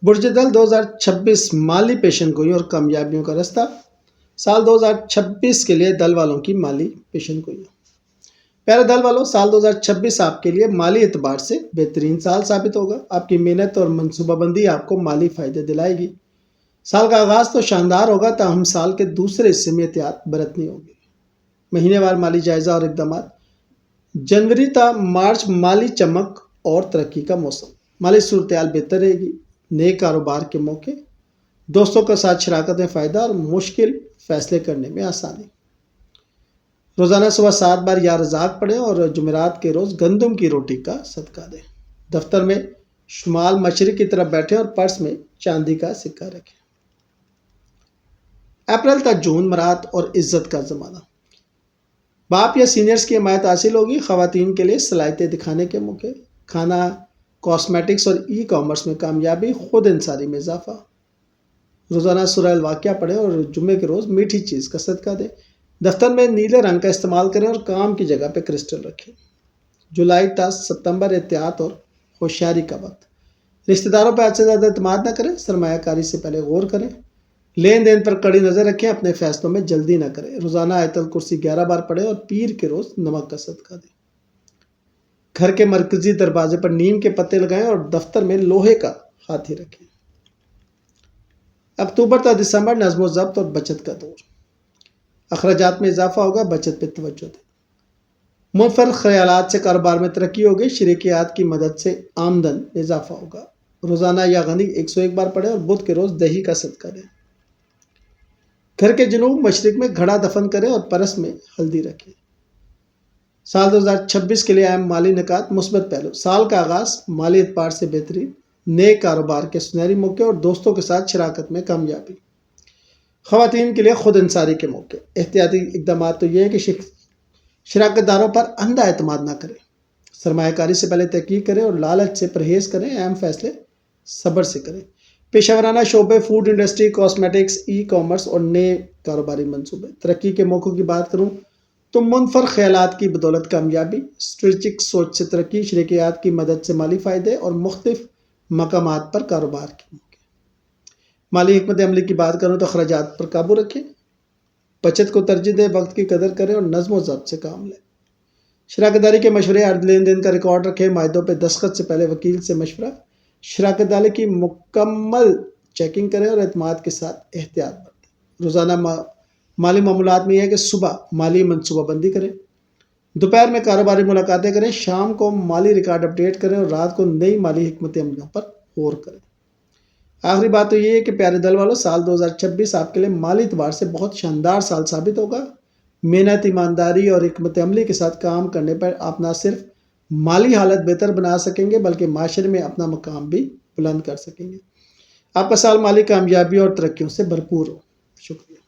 برج دل 2026 مالی پیشن گوئیوں اور کامیابیوں کا راستہ۔ سال 2026 کے لیے دل والوں کی مالی پیشن گوئیاں۔ پیارے دل والوں، سال 2026 آپ کے لیے مالی اعتبار سے بہترین سال ثابت ہوگا۔ آپ کی محنت اور منصوبہ بندی آپ کو مالی فائدے دلائے گی۔ سال کا آغاز تو شاندار ہوگا، تاہم سال کے دوسرے حصے میں احتیاط برتنی ہوگی۔ مہینے وار مالی جائزہ اور اقدامات۔ جنوری تا مارچ مالی چمک اور ترقی کا موسم۔ مالی صورتحال بہتر رہے گی۔ نئے کاروبار کے موقع، دوستوں کے ساتھ شراکت میں فائدہ اور مشکل فیصلے کرنے میں آسانی۔ روزانہ صبح 7 بار یا رزاق پڑھیں اور جمعرات کے روز گندم کی روٹی کا صدقہ دیں۔ دفتر میں شمال مشرق کی طرف بیٹھیں اور پرس میں چاندی کا سکہ رکھیں۔ اپریل تا جون مراد اور عزت کا زمانہ۔ باپ یا سینئرز کی حمایت حاصل ہوگی۔ خواتین کے لیے صلاحیتیں دکھانے کے موقع۔ کھانا، کاسمیٹکس اور ای کامرس میں کامیابی، خود انحصاری میں اضافہ۔ روزانہ سورہ الواقعہ پڑھیں اور جمعے کے روز میٹھی چیز کا صدقہ دیں۔ دفتر میں نیلے رنگ کا استعمال کریں اور کام کی جگہ پہ کرسٹل رکھیں۔ جولائی تا ستمبر احتیاط اور ہوشیاری کا وقت۔ رشتہ داروں پہ حد سے زیادہ اعتماد نہ کریں، سرمایہ کاری سے پہلے غور کریں۔ لین دین پر کڑی نظر رکھیں، اپنے فیصلوں میں جلدی نہ کریں۔ روزانہ آیت الکرسی 11 بار پڑھیں اور پیر کے روز نمک کا صدقہ دیں۔ گھر کے مرکزی دروازے پر نیم کے پتے لگائیں اور دفتر میں لوہے کا ہاتھی رکھیں۔ اکتوبر تا دسمبر نظم و ضبط اور بچت کا دور۔ اخراجات میں اضافہ ہوگا، بچت پہ توجہ دیں۔ منفرد خیالات سے کاروبار میں ترقی ہوگی، شریکیات کی مدد سے آمدن میں اضافہ ہوگا۔ روزانہ یا غنی 101 بار پڑھیں اور بدھ کے روز دہی کا صدقہ دیں۔ گھر کے جنوب مشرق میں گھڑا دفن کریں اور پرس میں ہلدی رکھیں۔ سال 2026 کے لیے اہم مالی نکات۔ مثبت پہلو: سال کا آغاز مالی اعتبار سے بہترین، نئے کاروبار کے سنہری موقع اور دوستوں کے ساتھ شراکت میں کامیابی۔ خواتین کے لیے خود انحصاری کے موقع۔ احتیاطی اقدامات تو یہ ہے کہ شراکت داروں پر اندھا اعتماد نہ کریں، سرمایہ کاری سے پہلے تحقیق کریں اور لالچ سے پرہیز کریں۔ اہم فیصلے صبر سے کریں۔ پیشہ ورانہ شعبے، food industry, cosmetics, e commerce اور نئے کاروباری منصوبے۔ ترقی کے موقعوں کی بات کروں تو منفرد خیالات کی بدولت کامیابی، اسٹریٹجک سوچ سے ترقی، شریکیات کی مدد سے مالی فائدے اور مختلف مقامات پر کاروبار کے موقع۔ مالی حکمت عملی کی بات کروں تو اخراجات پر قابو رکھیں، بچت کو ترجیح دیں، وقت کی قدر کریں اور نظم و ضبط سے کام لیں۔ شراکت داری کے مشورے، ہر لین دین کا ریکارڈ رکھیں، معاہدوں پہ دستخط سے پہلے وکیل سے مشورہ۔ شراکت داری کی مکمل چیکنگ کریں اور اعتماد کے ساتھ احتیاط برتیں۔ روزانہ مالی معاملات میں یہ ہے کہ صبح مالی منصوبہ بندی کریں، دوپہر میں کاروباری ملاقاتیں کریں، شام کو مالی ریکارڈ اپڈیٹ کریں اور رات کو نئی مالی حکمت عملیوں پر غور کریں۔ آخری بات تو یہ ہے کہ پیارے دل والوں، سال 2026 آپ کے لیے مالی اعتبار سے بہت شاندار سال ثابت ہوگا۔ محنت، ایمانداری اور حکمت عملی کے ساتھ کام کرنے پر آپ نہ صرف مالی حالت بہتر بنا سکیں گے بلکہ معاشرے میں اپنا مقام بھی بلند کر سکیں گے۔ آپ کا سال مالی کامیابی اور ترقیوں سے بھرپور ہو۔ شکریہ۔